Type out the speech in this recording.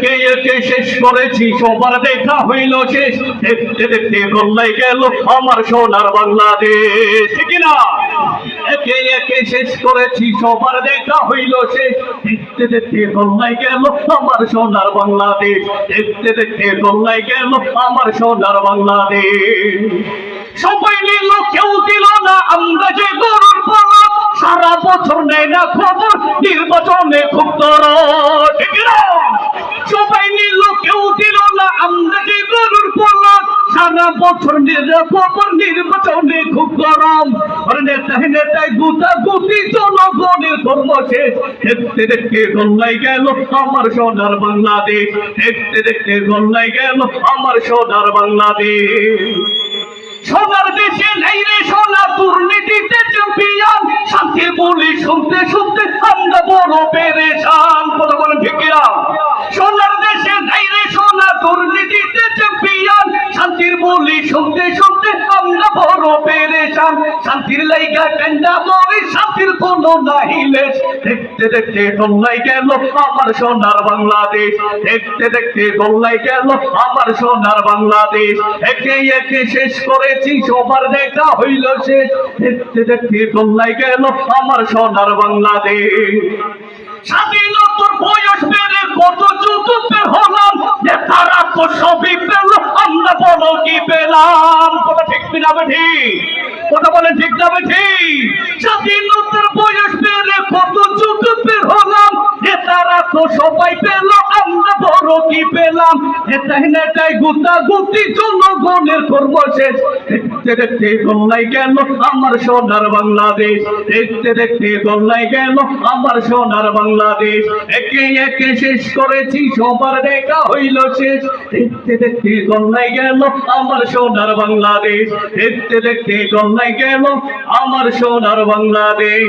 একে একে শেষ করেছি, সবার দেখা হইল শেষ। দেখতে দেখতে গোল্লাই গেল আমার সোনার বাংলাদেশ, ঠিক না? একে একে শেষ করেছি, সবার দেখা হইল শেষ। দেখতে দেখতে গোল্লাই গেল আমার সোনার বাংলাদেশ। দেখতে দেখতে গোল্লাই গেল আমার সোনার বাংলাদেশ। সবাই নিল, কেউ দিল না, আমরা যে গরুর পালক। সারা বছর নেয় না খবর, নির্বাচনে খুব দরদ, ঠিক না? সবাই নিল, কেউ দিল না, আমরা যে গরুর পালক। সারা বছর খবর, নির্বাচনে খুব গরম। নেতায় নেতায় গুতা গুতি, জনগণের কর্মশেষ। দেখতে দেখতে গোল্লাই গেল আমার সোনার বাংলাদেশ। দেখতে দেখতে গোল্লাই গেল আমার সোনার বাংলাদেশ। সোনার দেশে নেই রে সোনা, দুর্নীতিতে চ্যাম্পিয়ন। শান্তি বলি শুনতে শুনতে আমরা বড় পেরেশান। কথা বলেন ঠিক কিনা? সোনার দেশে নেই রে সোনা, দুর্নীতিতে চ্যাম্পিয়ন। শান্তির বলি শুনতে শুনতে আমরা বড় পেরেশান। শান্তির লাইগা কান্দা মরি, শান্তির কোনো নাহিলে। দেখতে দেখতে গোল্লাই গেল আমার সোনার বাংলাদেশ। দেখতে দেখতে গোল্লাই গেল আমার সোনার বাংলাদেশ। একে একে শেষ করেছি, সবার দেখা হইল শেষ। দেখতে দেখতে গোল্লাই গেল আমার সোনার বাংলাদেশ। স্বাধীনতার বয়স বেড়ে কত যুগ বের হলাম, নেতারা তো সবই পেল, আমরা বড় কি পেলাম? কথা ঠিক না ঠিক? কথা বলেন ঠিক না ঠিক? স্বাধীনতার বয়স বেড়ে কত যুগ বের হলাম, নেতারা তো সবাই পেল, আমরা বড় কি পেলাম? নেতায় নেতায় গুতা গুতি, জনগণের কর্মশেষ। দেখতে দেখতে গোল্লাই গেল আমার সোনার বাংলাদেশ। দেখতে দেখতে গোল্লাই গেল আমার সোনার বাংলাদেশ। একে একে শেষ করেছি, সবার দেখা হইল শেষ। দেখতে দেখতে গোল্লাই গেল আমার সোনার বাংলাদেশ। দেখতে দেখতে গোল্লাই গেল আমার সোনার বাংলাদেশ।